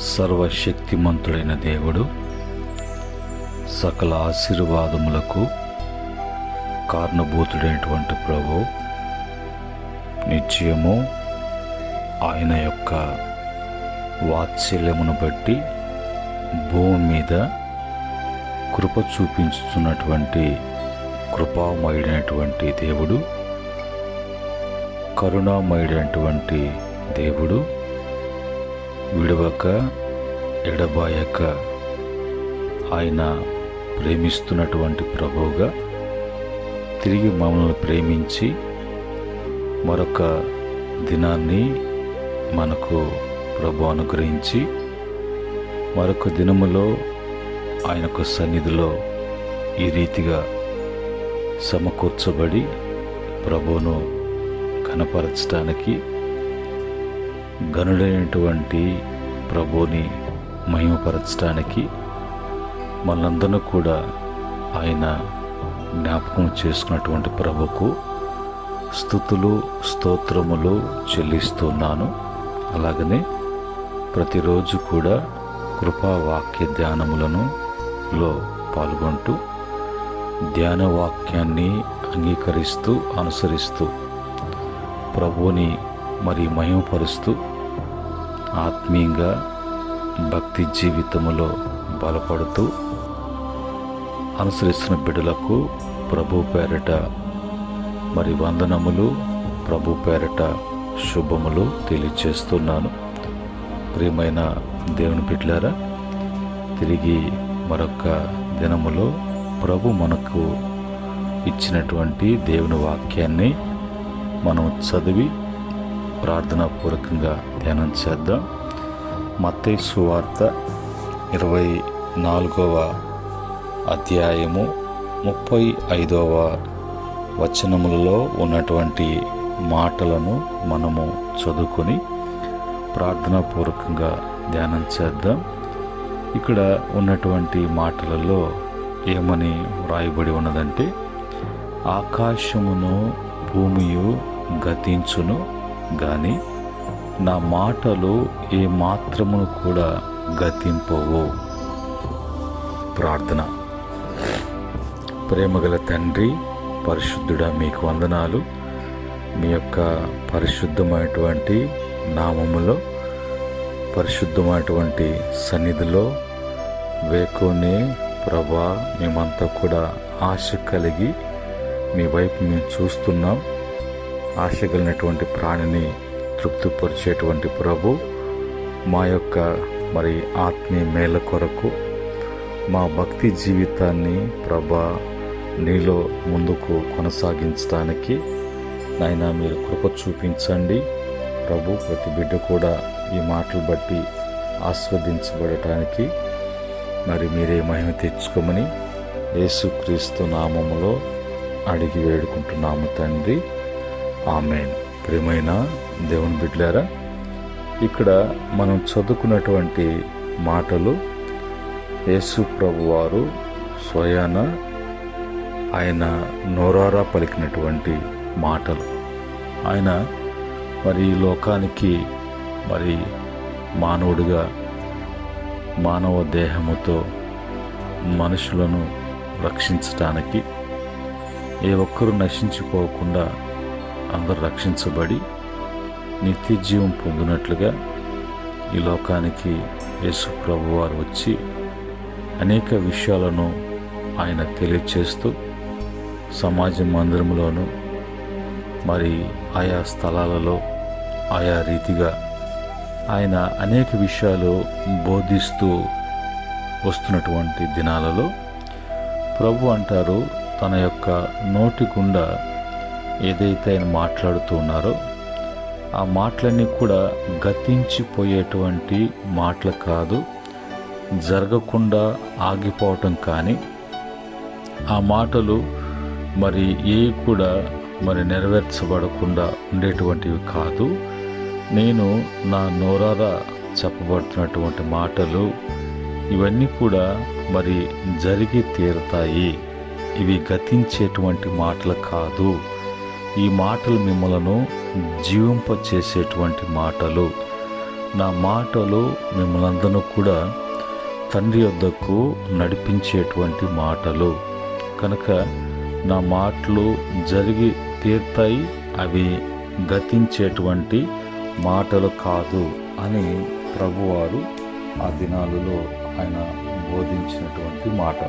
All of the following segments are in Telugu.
సర్వశక్తిమంతుడైన దేవుడు సకల ఆశీర్వాదములకు కారణభూతుడైనటువంటి ప్రభువు నిత్యము ఆయన యొక్క వాత్సల్యమును బట్టి భూమి మీద కృప చూపించుతున్నటువంటి కృపామయుడైనటువంటి దేవుడు, కరుణామయుడైనటువంటి దేవుడు, విడవక ఎడబాయక ఆయన ప్రేమిస్తున్నటువంటి ప్రభువుగా తిరిగి మమ్మల్ని ప్రేమించి మరొక దినాన్ని మనకు ప్రభు అనుగ్రహించి మరొక దినములో ఆయనకు సన్నిధిలో ఈ రీతిగా సమకూర్చబడి ప్రభువును కనపరచడానికి, గనుడైనటువంటి ప్రభువుని మహిమపరచడానికి మనందరూ కూడా ఆయన జ్ఞాపకం చేసుకున్నటువంటి ప్రభుకు స్తుతులు స్తోత్రములు చెల్లిస్తున్నాను. అలాగనే ప్రతిరోజు కూడా కృపా వాక్య ధ్యానములను పాల్గొంటూ ధ్యాన వాక్యాన్ని అంగీకరిస్తూ అనుసరిస్తూ ప్రభువుని మహిమపరుస్తూ ఆత్మీయంగా భక్తి జీవితములో బలపడుతూ అనుసరిస్తున్న బిడ్డలకు ప్రభు పేరట వందనములు, ప్రభు పేరట శుభములు తెలియచేస్తున్నాను. ప్రియమైన దేవుని బిడ్డలారా, తిరిగి మరొక దినములో ప్రభు మనకు ఇచ్చినటువంటి దేవుని వాక్యాన్ని మనం చదివి ప్రార్థనాపూర్వకంగా ధ్యానం చేద్దాం. మత్తయి సువార్త 24వ అధ్యాయము 35వ వచనములలో ఉన్నటువంటి మాటలను మనము చదువుకొని ప్రార్థనాపూర్వకంగా ధ్యానం చేద్దాం. ఇక్కడ ఉన్నటువంటి మాటలలో ఏమని వ్రాయబడి ఉన్నదంటే, ఆకాశమును భూమియు గతించును గాని నా మాటలు ఏ మాత్రమును కూడా గతింపవు. ప్రార్థన. ప్రేమగల తండ్రి, పరిశుద్ధుడా, మీకు వందనాలు. మీ యొక్క పరిశుద్ధమైనటువంటి నామములో, పరిశుద్ధమైనటువంటి సన్నిధిలో వేకునే ప్రభా మేమంతా కూడా ఆశ కలిగి మీ వైపు మేము చూస్తున్నాం. ఆశ కలిగినటువంటి ప్రాణిని తృప్తిపరిచేటువంటి ప్రభు, మా యొక్క ఆత్మీయ మేల కొరకు మా భక్తి జీవితాన్ని ప్రభా నీలో ముందుకు కొనసాగించడానికి నాయన మీరు కృప చూపించండి ప్రభు. ప్రతి బిడ్డ కూడా ఈ మాటలు బట్టి ఆస్వాదించబడటానికి మీరే మహిమ తెచ్చుకోమని యేసుక్రీస్తు నామములో అడిగి వేడుకుంటున్నాము తండ్రి, ఆమేన్. ప్రియమైన దేవుని బిడ్డలారా, ఇక్కడ మనం చదువుకున్నటువంటి మాటలు యేసు ప్రభు వారు స్వయాన ఆయన నోరారా పలికినటువంటి మాటలు. ఆయన ఈ లోకానికి మానవుడిగా మానవ దేహముతో మనుషులను రక్షించటానికి, ఏ ఒక్కరూ నశించిపోకుండా అందరూ రక్షించబడి నిత్య జీవం పొందినట్లుగా ఈ లోకానికి యేసు ప్రభు వారు వచ్చి అనేక విషయాలను ఆయన తెలియచేస్తూ సమాజ మందిరంలోను ఆయా స్థలాలలో ఆయా రీతిగా ఆయన అనేక విషయాలు బోధిస్తూ వస్తున్నటువంటి దినాలలో ప్రభు అంటారు, తన యొక్క నోటి గుండా ఏదైతే ఆయన మాట్లాడుతూ ఉన్నారో ఆ మాటలన్నీ కూడా గతించిపోయేటువంటి మాటలు కాదు, జరగకుండా ఆగిపోవటం కానీ ఆ మాటలు ఏ కూడా నెరవేర్చబడకుండా ఉండేటువంటివి కాదు. నేను నా నోరారా చెప్పబడుతున్నటువంటి మాటలు ఇవన్నీ కూడా జరిగి తీరుతాయి. ఇవి గతించేటువంటి మాటలు కాదు. ఈ మాటలు మిమ్మలను జీవింపచేసేటువంటి మాటలు. నా మాటలు మిమ్మల్ని కూడా తండ్రి యొద్దకు నడిపించేటువంటి మాటలు కనుక నా మాటలు జరిగి తీర్తాయి, అవి గతించేటువంటి మాటలు కాదు అని ప్రభువారు ఆ దినాలలో ఆయన బోధించినటువంటి మాట.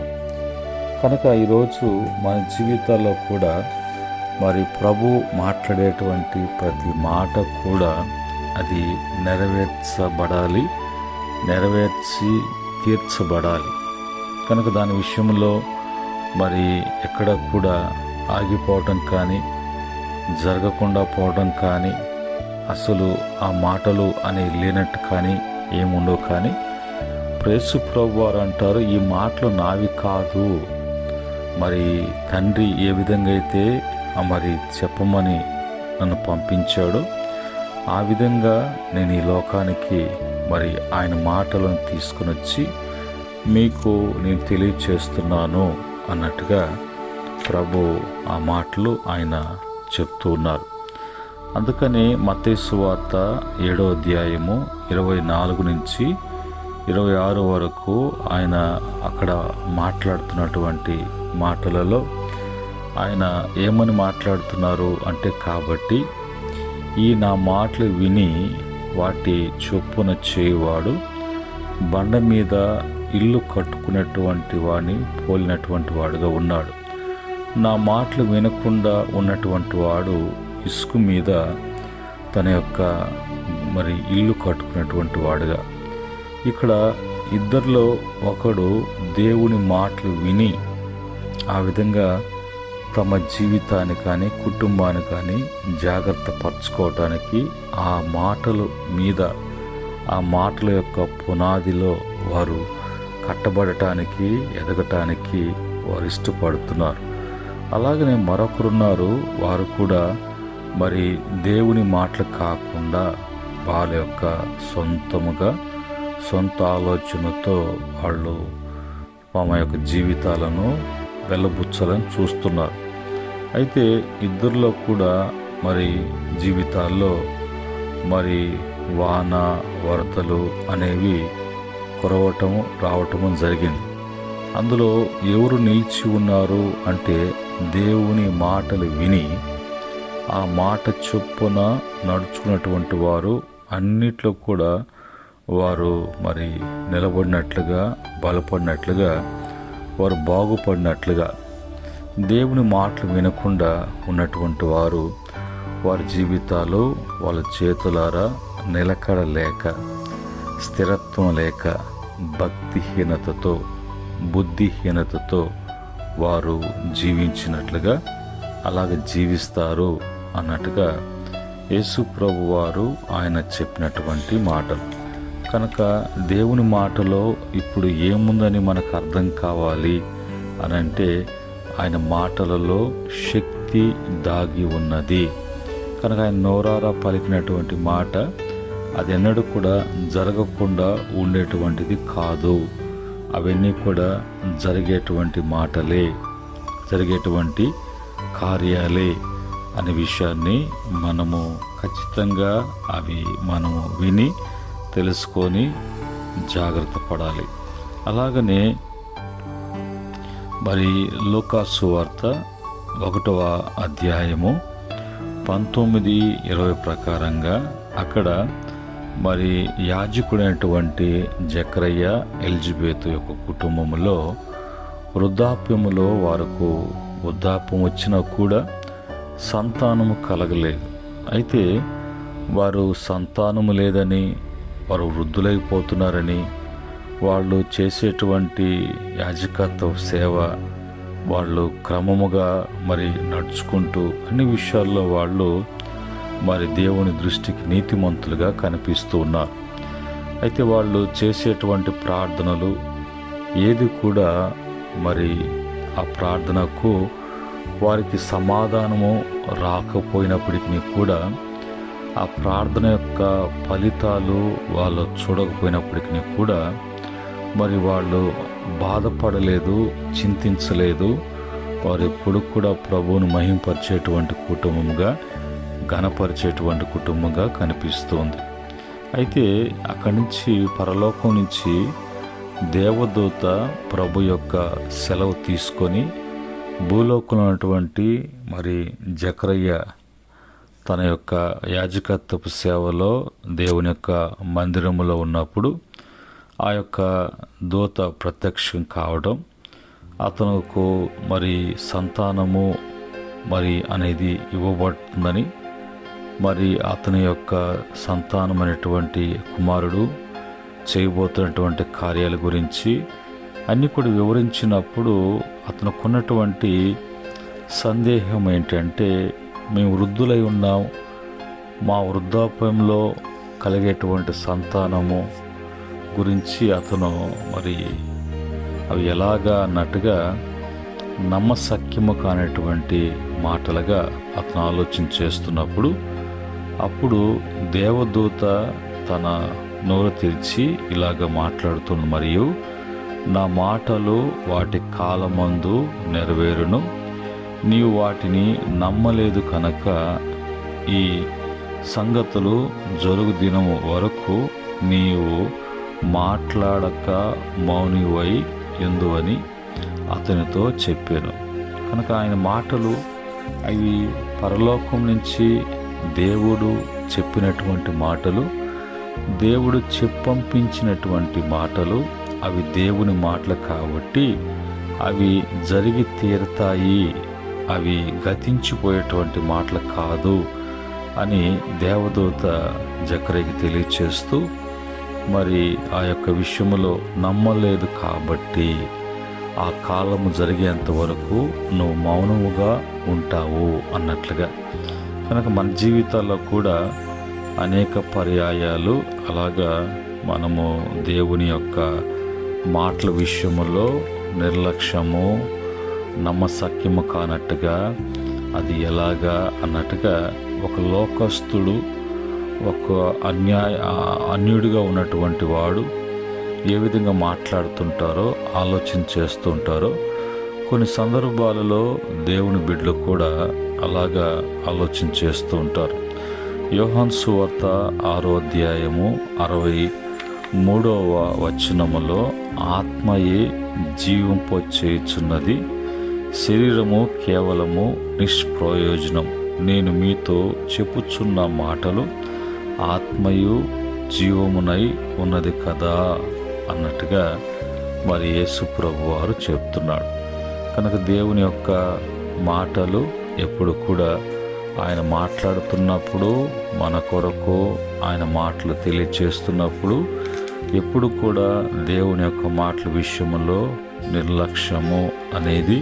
కనుక ఈరోజు మన జీవితాల్లో కూడా మరి ప్రభు మాట్లాడేటువంటి ప్రతి మాట కూడా అది నెరవేర్చబడాలి, నెరవేర్చి తీర్చబడాలి. కనుక దాని విషయంలో మరి ఎక్కడ కూడా ఆగిపోవటం కానీ, జరగకుండా పోవడం కానీ, అసలు ఆ మాటలు అని లేనట్టు కానీ ఏముండవు. కానీ యేసు ప్రభువు వారు అంటారు, ఈ మాటలు నావి కాదు, మరి తండ్రి ఏ విధంగా అయితే మరి చెప్పమని నన్ను పంపించాడో ఆ విధంగా నేను ఈ లోకానికి మరి ఆయన మాటలను తీసుకుని వచ్చి మీకు నేను తెలియచేస్తున్నాను అన్నట్టుగా ప్రభు ఆ మాటలు ఆయన చెప్తూ ఉన్నారు. అందుకని మత్తయి సువార్త 7వ అధ్యాయము 24 నుంచి 26 వరకు ఆయన అక్కడ మాట్లాడుతున్నటువంటి మాటలలో ఆయన ఏమని మాట్లాడుతున్నారు అంటే, కాబట్టి ఈ నా మాటలు విని వాటి చొప్పున చేయువాడు బండ మీద ఇల్లు కట్టుకున్నటువంటి వాడిని పోలినటువంటి వాడుగా ఉన్నాడు. నా మాటలు వినకుండా ఉన్నటువంటి వాడు ఇసుక మీద తన యొక్క మరి ఇల్లు కట్టుకున్నటువంటి వాడుగా. ఇక్కడ ఇద్దరిలో ఒకడు దేవుని మాటలు విని ఆ విధంగా తమ జీవితాన్ని కానీ కుటుంబాన్ని కానీ జాగ్రత్త పరచుకోవటానికి ఆ మాటల మీద, ఆ మాటల యొక్క పునాదిలో వారు కట్టబడటానికి, ఎదగటానికి వారు ఇష్టపడుతున్నారు. అలాగనే మరొకరున్నారు, వారు కూడా మరి దేవుని మాటలు కాకుండా వాళ్ళ యొక్క సొంత ఆలోచనతో వాళ్ళు తమ యొక్క జీవితాలను వెళ్ళబుచ్చాలని చూస్తున్నారు. అయితే ఇద్దరిలో కూడా మరి జీవితాల్లో మరి వాన వరదలు అనేవి కురవటము రావటము జరిగింది. అందులో ఎవరు నిలిచి ఉన్నారు అంటే, దేవుని మాటలు విని ఆ మాట చొప్పున నడుచుకున్నటువంటి వారు అన్నిట్లో కూడా వారు మరి నిలబడినట్లుగా, బలపడినట్లుగా, వారు బాగుపడినట్లుగా. దేవుని మాటలు వినకుండా ఉన్నటువంటి వారు వారి జీవితాలు వాళ్ళ చేతులారా నిలకడ లేక, స్థిరత్వం లేక, భక్తిహీనతతో, బుద్ధిహీనతతో వారు జీవించినట్లుగా అలాగ జీవిస్తారు అన్నట్టుగా యేసు ప్రభు వారు ఆయన చెప్పినటువంటి మాటలు. కనుక దేవుని మాటలో ఇప్పుడు ఏముందని మనకు అర్థం కావాలి అని అంటే, ఆయన మాటలలో శక్తి దాగి ఉన్నది. కనుక ఆయన నోరారా పలికినటువంటి మాట అది ఎన్నడూ కూడా జరగకుండా ఉండేటువంటిది కాదు. అవన్నీ కూడా జరిగేటువంటి మాటలే, జరిగేటువంటి కార్యాలే అనే విషయాన్ని మనము ఖచ్చితంగా అవి మనము విని తెలుసుకొని జాగ్రత్త పడాలి. అలాగనే మరి లూకా సువార్త 1వ అధ్యాయము 19-20 ప్రకారంగా అక్కడ మరి యాజకుడైనటువంటి జకరయ్య, ఎలిజబెత్ యొక్క కుటుంబంలో వృద్ధాప్యములో వారికి వృద్ధాప్యం వచ్చినా కూడా సంతానము కలగలేదు. అయితే వారు సంతానము లేదని, వారు వృద్ధులైపోతున్నారని, వాళ్ళు చేసేటువంటి యాజకత్వ సేవ వాళ్ళు క్రమముగా మరి నడుచుకుంటూ అన్ని విషయాల్లో వాళ్ళు మరి దేవుని దృష్టికి నీతిమంతులుగా కనిపిస్తూ ఉన్నారు. అయితే వాళ్ళు చేసేటువంటి ప్రార్థనలు ఏది కూడా మరి ఆ ప్రార్థనకు వారికి సమాధానము రాకపోయినప్పటికీ కూడా, ఆ ప్రార్థన యొక్క ఫలితాలు వాళ్ళు చూడకపోయినప్పటికీ కూడా మరి వాళ్ళు బాధపడలేదు, చింతించలేదు. వారు ఎప్పుడు కూడా ప్రభువును మహింపరిచేటువంటి కుటుంబంగా, ఘనపరిచేటువంటి కుటుంబంగా కనిపిస్తుంది. అయితే అక్కడి నుంచి పరలోకం నుంచి దేవదూత ప్రభు యొక్క సెలవు తీసుకొని భూలోకంలో ఉన్నటువంటి మరి జకరయ్య తన యొక్క యాజకత్వపు సేవలో దేవుని యొక్క మందిరములో ఉన్నప్పుడు ఆ యొక్క దూత ప్రత్యక్షం కావడం, అతనుకు మరి సంతానము మరి అనేది ఇవ్వబడుతుందని, మరి అతని యొక్క సంతానమైనటువంటి కుమారుడు చేయబోతున్నటువంటి కార్యాల గురించి అన్నీ కూడా వివరించినప్పుడు అతనుకున్నటువంటి సందేహం ఏంటంటే, మేము వృద్ధులై ఉన్నాం, మా వృద్ధాప్యంలో కలిగేటువంటి సంతానము గురించి అతను మరి అవి ఎలాగా అన్నట్టుగా నమ్మశక్యము కానటువంటి మాటలుగా అతను ఆలోచన చేస్తున్నప్పుడు, అప్పుడు దేవదూత తన నోరు తెరిచి ఇలాగ మాట్లాడుతుంది, మరియు నా మాటలు వాటి కాలమందు నెరవేరును, నీవు వాటిని నమ్మలేదు కనుక ఈ సంగతులు జరుగు దినము వరకు నీవు మాట్లాడక మౌనివై ఎందువని అతనితో చెప్పాను. కనుక ఆయన మాటలు అవి పరలోకం నుంచి దేవుడు చెప్పినటువంటి మాటలు, దేవుడు పంపించినటువంటి మాటలు, అవి దేవుని మాటలు కాబట్టి అవి జరిగి తీరుతాయి, అవి గతించిపోయేటువంటి మాటలు కాదు అని దేవదూత జకర్యాకి తెలియచేస్తూ, మరి ఆ యొక్క విషయంలో నమ్మలేదు కాబట్టి ఆ కాలము జరిగేంత వరకు నువ్వు మౌనముగా ఉంటావు అన్నట్లుగా. కనుక మన జీవితాల్లో కూడా అనేక పర్యాయాలు అలాగా మనము దేవుని యొక్క మాటల విషయములో నిర్లక్ష్యము, నమ్మశక్యము కానట్టుగా, అది ఎలాగా అన్నట్టుగా ఒక లోకస్తుడు, ఒక అన్యుడిగా ఉన్నటువంటి వాడు ఏ విధంగా మాట్లాడుతుంటారో, ఆలోచన చేస్తుంటారో, కొన్ని సందర్భాలలో దేవుని బిడ్డలు కూడా అలాగా ఆలోచన చేస్తూ ఉంటారు. యోహాను సువార్త 6వ అధ్యాయము 63వ వచనములో, ఆత్మయే జీవింపచేయుచున్నది, శరీరము కేవలము నిష్ప్రయోజనం. నేను మీతో చెప్పుచున్న మాటలు ఆత్మయు జీవమునై ఉన్నది కదా అన్నట్టుగా మరి యేసు ప్రభు వారు చెప్తున్నాడు. కనుక దేవుని యొక్క మాటలు ఎప్పుడు కూడా ఆయన మాట్లాడుతున్నప్పుడు, మన కొరకు ఆయన మాటలు తెలియచేస్తున్నప్పుడు ఎప్పుడు కూడా దేవుని యొక్క మాటల విషయంలో నిర్లక్ష్యము అనేది,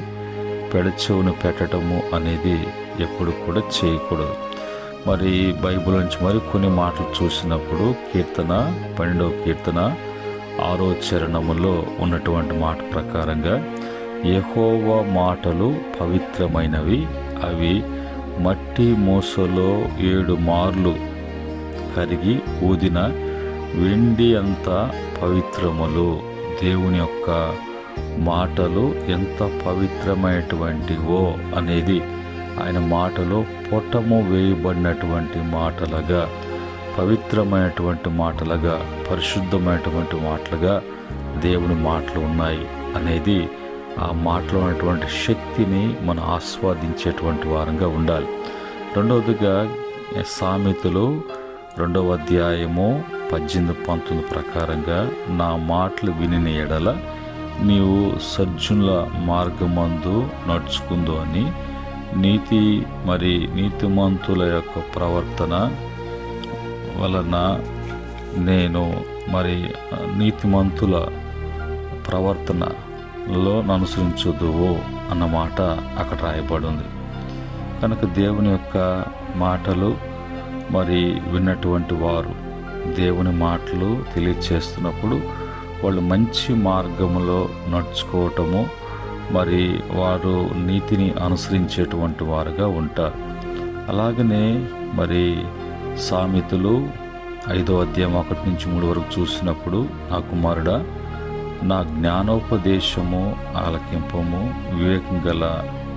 పెడచెవును పెట్టడము అనేది ఎప్పుడు కూడా చేయకూడదు. మరి బైబిల్ నుంచి మరి కొన్ని మాటలు చూసినప్పుడు కీర్తన 12వ కీర్తన 6వ చరణములో ఉన్నటువంటి మాట ప్రకారంగా, యెహోవా మాటలు పవిత్రమైనవి, అవి మట్టి మూసలో 7 మార్లు కరిగి ఊదిన వెండి అంత పవిత్రములు. దేవుని యొక్క మాటలు ఎంత పవిత్రమైనటువంటివో అనేది ఆయన మాటలో పొటము వేయబడినటువంటి మాటలుగా, పవిత్రమైనటువంటి మాటలుగా, పరిశుద్ధమైనటువంటి మాటలుగా దేవుని మాటలు ఉన్నాయి అనేది, ఆ మాటలో ఉన్నటువంటి శక్తిని మనం ఆస్వాదించేటువంటి వారంగా ఉండాలి. రెండవదిగా సామెతలు 2వ అధ్యాయము 18-19 ప్రకారంగా, నా మాటలు విని ఎడల నీవు సజ్జనుల మార్గమందు నడుచుకుందు అని, నీతిమంతుల యొక్క ప్రవర్తన వలన నేను నీతిమంతుల ప్రవర్తనలో అనుసరించుదువు అన్నమాట అక్కడ రాయబడింది. కనుక దేవుని యొక్క మాటలు విన్నటువంటి వారు దేవుని మాటలు తెలియచేస్తున్నప్పుడు వాళ్ళు మంచి మార్గములో నడుచుకోవటము, వారు నీతిని అనుసరించేటువంటి వారుగా ఉంటారు. అలాగనే సామెతలు 5వ అధ్యాయం 1-3 వరకు చూసినప్పుడు, నా కుమారుడా, నా జ్ఞానోపదేశము ఆలకింపము, వివేకం గల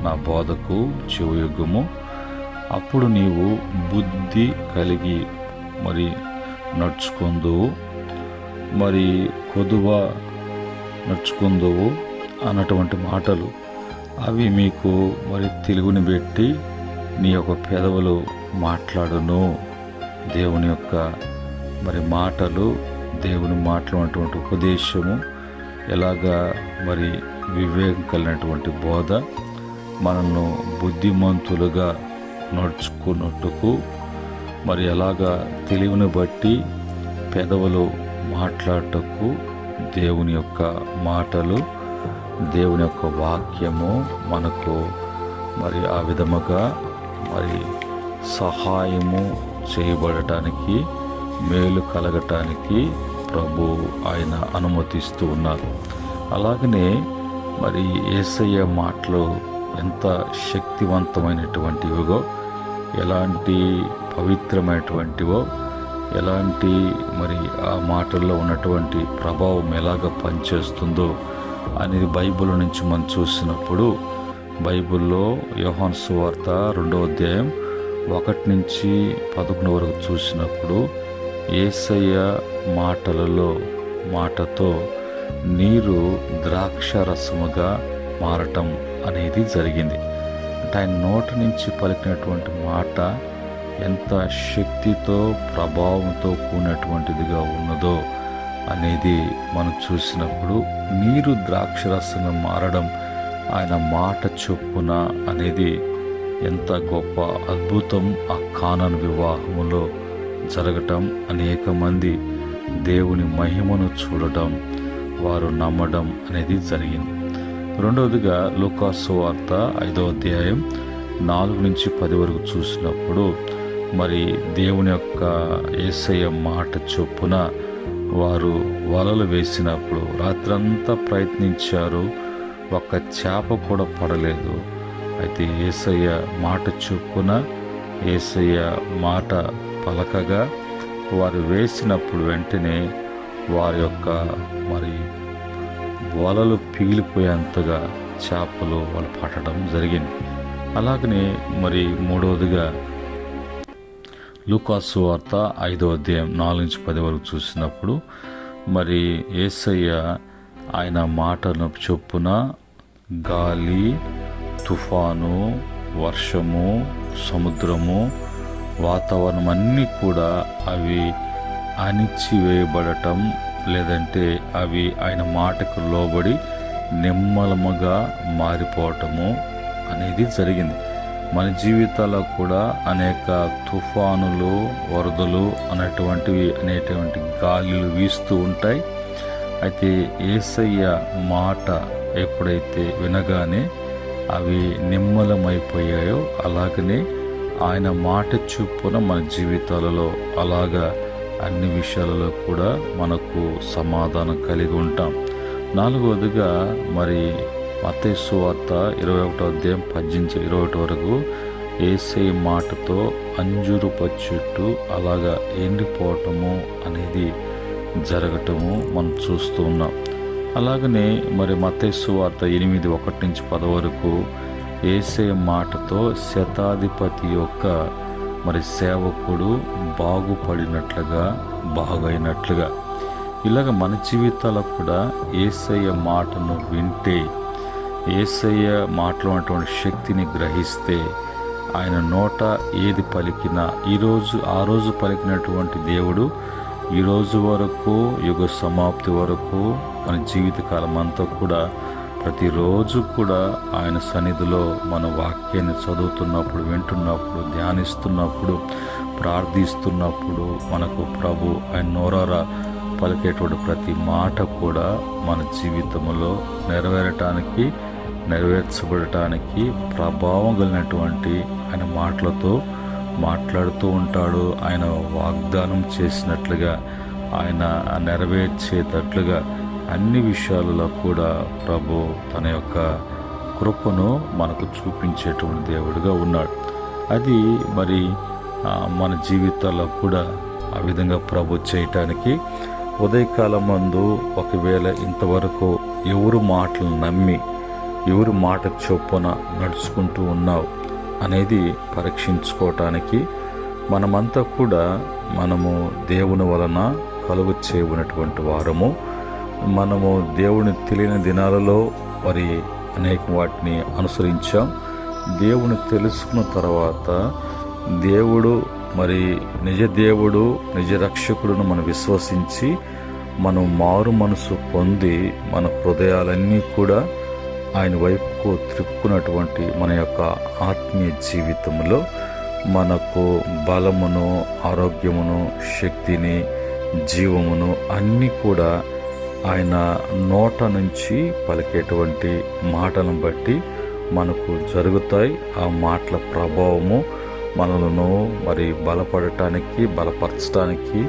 నా బోధకు చెవియొగ్గుము, అప్పుడు నీవు బుద్ధి కలిగి నడుచుకుందువు, మరి కొదువ నడుచుకుందువు అన్నటువంటి మాటలు అవి మీకు మరి తెలుగుని పెట్టి నీ యొక్క పెదవులు మాట్లాడును. దేవుని యొక్క మరి మాటలు, దేవుని మాట్లాడినటువంటి ఉపదేశము ఎలాగా మరి వివేకం కలిగినటువంటి బోధ మనల్ని బుద్ధిమంతులుగా నడుచుకున్నట్టుకు మరి ఎలాగా తెలివిని బట్టి పెదవులు మాట్లాడటకు దేవుని యొక్క మాటలు, దేవుని యొక్క వాక్యము మనకు మరి ఆ విధముగా మరి సహాయము చేయబడటానికి, మేలు కలగటానికి ప్రభు ఆయన అనుమతిస్తూ ఉన్నారు. అలాగనే మరి యేసయ్య మాటలు ఎంత శక్తివంతమైనటువంటివో, ఎలాంటి పవిత్రమైనటువంటివో, ఎలాంటి మరి ఆ మాటల్లో ఉన్నటువంటి ప్రభావం ఎలాగ పనిచేస్తుందో అనేది బైబిల్ నుంచి మనం చూసినప్పుడు, బైబిల్లో యోహాను సువార్త 2వ అధ్యాయం 1 నుంచి 11 వరకు చూసినప్పుడు యేసయ్య మాటతో నీరు ద్రాక్షరసముగా మారటం అనేది జరిగింది. అంటే ఆయన నోటి నుంచి పలికినటువంటి మాట ఎంత శక్తితో, ప్రభావంతో కూడినటువంటిదిగా ఉన్నదో అనేది మనం చూసినప్పుడు, నీరు ద్రాక్షరసంగా మారడం ఆయన మాట చొప్పున అనేది ఎంత గొప్ప అద్భుతం. ఆ కానాను వివాహములో జరగటం, అనేక మంది దేవుని మహిమను చూడటం, వారు నమ్మడం అనేది జరిగింది. రెండవదిగా లూకాసు సువార్త 5వ అధ్యాయం 4 నుంచి 10 వరకు చూసినప్పుడు మరి దేవుని యొక్క యేసయ్య మాట చొప్పున వారు వలలు వేసినప్పుడు రాత్రంతా ప్రయత్నించారు, ఒక్క చేప కూడా పడలేదు. అయితే యేసయ్య మాట చొప్పున యేసయ్య మాట పలకగా వారు వేసినప్పుడు వెంటనే వారి యొక్క మరి వలలు పిగిలిపోయేంతగా చేపలు వాళ్ళు పట్టడం జరిగింది. అలాగనే మరి మూడవదిగా లూకాసు వార్త 5వ అధ్యాయం 4 నుంచి 10 వరకు చూసినప్పుడు మరి యేసయ్య ఆయన మాటను చొప్పున గాలి, తుఫాను, వర్షము, సముద్రము, వాతావరణం అన్నీ కూడా అవి అణిచివేయబడటం, లేదంటే అవి ఆయన మాటకు లోబడి నిమ్మలముగా మారిపోవటము అనేది జరిగింది. మన జీవితాల్లో కూడా అనేక తుఫానులు, వరదలు అనేటువంటి గాలులు వీస్తూ ఉంటాయి. అయితే యేసయ్య మాట ఎప్పుడైతే వినగానే అవి నిమ్మలమైపోయాయో, అలాగనే ఆయన మాట చొప్పున మన జీవితాలలో అలాగా అన్ని విషయాలలో కూడా మనకు సమాధానం కలిగి ఉంటాం. నాలుగవదిగా మరి మత్తయి సువార్త 21వ అధ్యాయం 18-21 వరకు యేసయ్య మాటతో అంజూరు చెట్టు అలాగా ఎండిపోవటము అనేది జరగటము మనం చూస్తూ ఉన్నాం. అలాగనే మరి మత్తయి సువార్త 8:1 నుంచి 10 వరకు యేసయ్య మాటతో శతాధిపతి యొక్క మరి సేవకుడు బాగైనట్లుగా ఇలాగ మన జీవితాల్లో కూడా యేసయ్య మాటను వింటే, యేసయ్య మాటలో ఉన్నటువంటి శక్తిని గ్రహిస్తే, ఆయన నోట ఏది పలికినా ఆ రోజు పలికినటువంటి దేవుడు ఈ రోజు వరకు, యుగ సమాప్తి వరకు, మన జీవితకాలం అంతా కూడా ప్రతిరోజు కూడా ఆయన సన్నిధిలో మన వాక్యాన్ని చదువుతున్నప్పుడు, వింటున్నప్పుడు, ధ్యానిస్తున్నప్పుడు, ప్రార్థిస్తున్నప్పుడు మనకు ప్రభు ఆయన నోరారా పలికేటువంటి ప్రతి మాట కూడా మన జీవితంలో నెరవేర్చబడటానికి ప్రభావం కలిగినటువంటి ఆయన మాటలతో మాట్లాడుతూ ఉంటాడు. ఆయన వాగ్దానం చేసినట్లుగా, ఆయన నెరవేర్చేటట్లుగా అన్ని విషయాలలో కూడా ప్రభు తన యొక్క కృపను మనకు చూపించేటువంటి దేవుడిగా ఉన్నాడు. అది మరి మన జీవితాల్లో కూడా ఆ విధంగా ప్రభు చేయటానికి ఉదయకాలం మందు ఒకవేళ ఇంతవరకు ఎవరు మాటలు నమ్మి, ఎవరు మాట చొప్పున నడుచుకుంటూ ఉన్నావు అనేది పరీక్షించుకోవటానికి మనమంతా కూడా మనము దేవుని వలన కలుగు చేయబడినటువంటి వారము. మనము దేవుని తెలియని దినాలలో మరి అనేక వాటిని అనుసరించాం. దేవుని తెలుసుకున్న తర్వాత దేవుడు మరి నిజ దేవుడు, నిజ రక్షకుడును మనం విశ్వసించి మనం మారు మనసు పొంది మన హృదయాలన్నీ కూడా ఆయన వైపుకు త్రిప్పుకున్నటువంటి మన యొక్క ఆత్మీయ జీవితంలో మనకు బలమును, ఆరోగ్యమును, శక్తిని, జీవమును అన్నీ కూడా ఆయన నోట నుంచి పలికేటువంటి మాటలను బట్టి మనకు జరుగుతాయి. ఆ మాటల ప్రభావము మనలను మరి బలపడటానికి, బలపరచడానికి,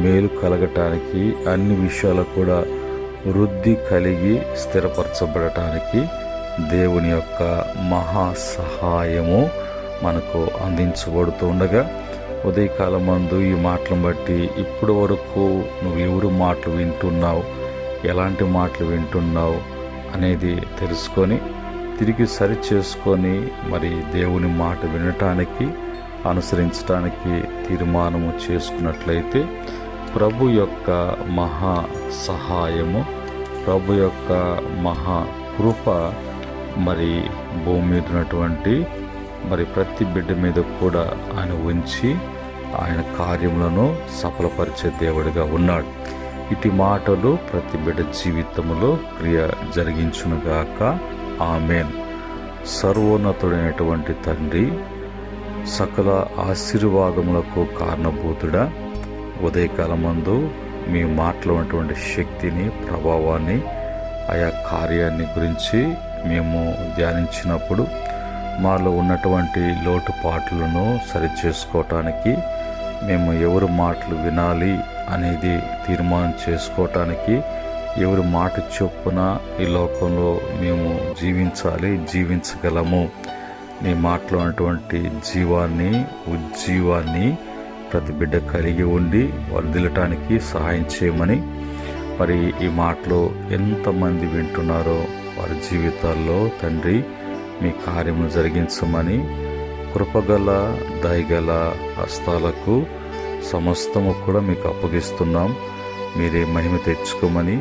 మేలు కలగటానికి, అన్ని విషయాలు కూడా వృద్ధి కలిగి స్థిరపరచబడటానికి దేవుని యొక్క మహా సహాయము మనకు అందించబడుతుండగా ఉదయకాలమందు ఈ మాటలను బట్టి ఇప్పటి వరకు నువ్వు ఎవరు మాటలు వింటున్నావు, ఎలాంటి మాటలు వింటున్నావు అనేది తెలుసుకొని తిరిగి సరి చేసుకొని మరి దేవుని మాట వినటానికి, అనుసరించడానికి తీర్మానము చేసుకున్నట్లయితే ప్రభు యొక్క మహా సహాయము, ప్రభు యొక్క మహా కృప మరి భూమి మీద ఉన్నటువంటి మరి ప్రతి బిడ్డ మీద కూడా ఆయన ఉంచి ఆయన కార్యములను సఫలపరిచే దేవుడిగా ఉన్నాడు. ఇటు మాటలు ప్రతి బిడ్డ జీవితంలో క్రియ జరిగించునుగాక. ఆమేన్. సర్వోన్నతుడైనటువంటి తండ్రి, సకల ఆశీర్వాదములకు కారణభూతుడా, ఉదయకాలమందు మీ మాటలో ఉన్నటువంటి శక్తిని, ప్రభావాన్ని, ఆయా కార్యాన్ని గురించి మేము ధ్యానించినప్పుడు మాలో ఉన్నటువంటి లోటుపాట్లను సరిచేసుకోవటానికి, మేము ఎవరు మాటలు వినాలి అనేది తీర్మానం చేసుకోవటానికి, ఎవరి మాట చొప్పున ఈ లోకంలో మేము జీవించాలి, జీవించగలము, నీ మాటలో ఉన్నటువంటి జీవాన్ని, ఉజ్జీవాన్ని ప్రతి బిడ్డ కలిగి ఉండి వర్ధిల్లటానికి సహాయం చేయమని, మరి ఈ మాటలో ఎంతమంది వింటున్నారో వారి జీవితాల్లో తండ్రి మీ కార్యమును జరిగించమని, కృపగల దయగల హస్తాలకు సమస్తము కూడా మీకు అప్పగిస్తున్నాం. మీరే మహిమ తెచ్చుకోమని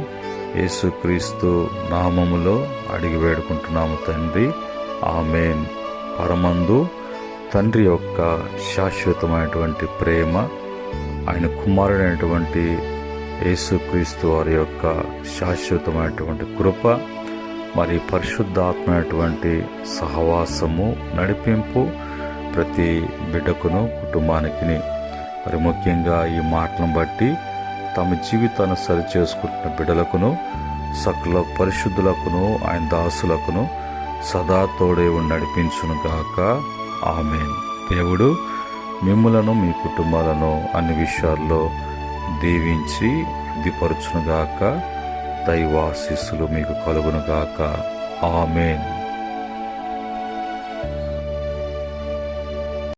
యేసుక్రీస్తు నామములో అడిగి వేడుకుంటున్నాము తండ్రి. ఆమేన్. పరమందు తండ్రి యొక్క శాశ్వతమైనటువంటి ప్రేమ, ఆయన కుమారుడైనటువంటి యేసుక్రీస్తు వారి యొక్క శాశ్వతమైనటువంటి కృప, మరి పరిశుద్ధాత్మైనటువంటి సహవాసము, నడిపింపు ప్రతి బిడ్డకును, కుటుంబానికి, మరి ముఖ్యంగా ఈ మాటలను బట్టి తమ జీవితాన్ని సరిచేసుకుంటున్న బిడ్డలకును, సకల పరిశుద్ధులకును, ఆయన దాసులకును సదా తోడే నడిపించును గాక. ఆమేన్. దేవుడు మిమ్ములను, మీ కుటుంబాలను అన్ని విషయాల్లో దీవించి వృద్ధిపరచును గాక. దైవాశీస్సులు మీకు కలుగును గాక. ఆమేన్.